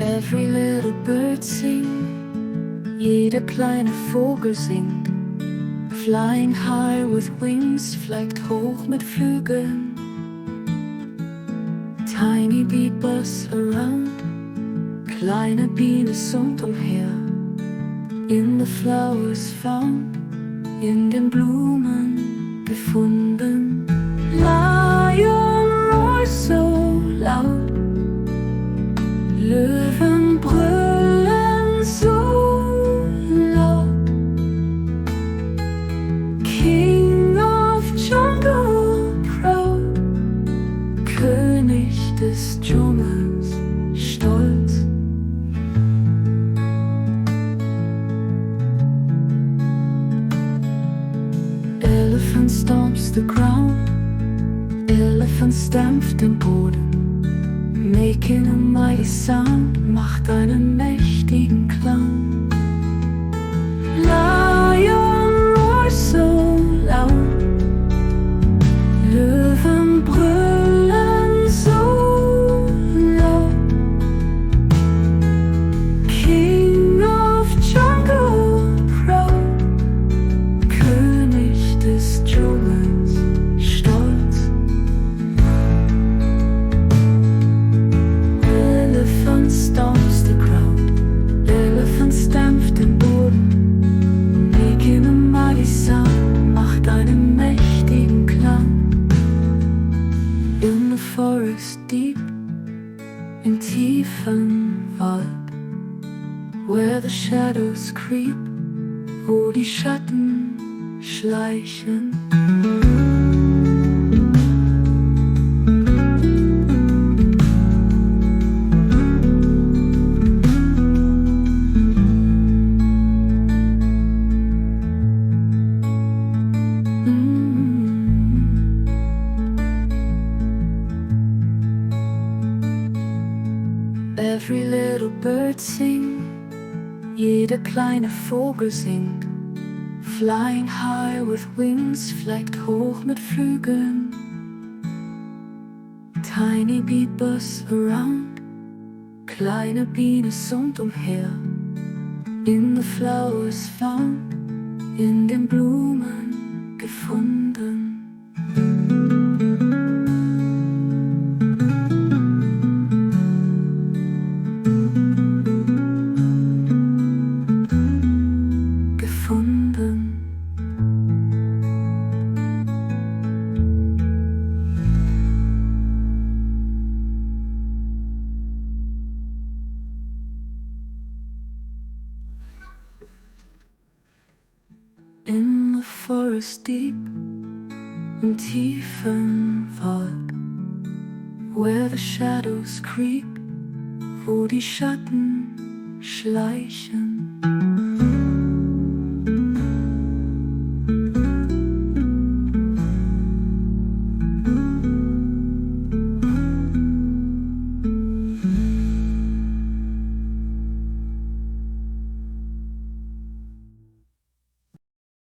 Every little bird singt, jeder kleine Vogel singt. Flying high with wings, fliegt hoch mit Flügeln. Tiny bee buzz around, kleine Biene summt umher. In the flowers found, in den Blumen gefunden. Lion roars so laut, Löwen brüllen so laut. King of Jungle proud, König des Dschungels stolz. Elephant stomps the ground, Elephant stampft den Boden. Making a mighty sound, macht einen mächtigen Klang. Lion roars so laut, Löwen brüllen so laut. King of Jungle proud, König des Dschungels stolz. Elephant stomps the ground, Elephant stampft den Boden. Making a mighty sound, macht einen mächtigen Klang. In the forest deep, in tiefen Wald, where the shadows creep, wo die Schatten schleichen. Every little bird singt, jeder kleine Vogel singt. Flying high with wings, fliegt hoch mit Flügeln. Tiny bee buzz around, kleine Biene summt umher. In the flowers found, in den Blumen gefunden. In the forest deep, in tiefen Wald, where the shadows creep, wo die Schatten schleichen.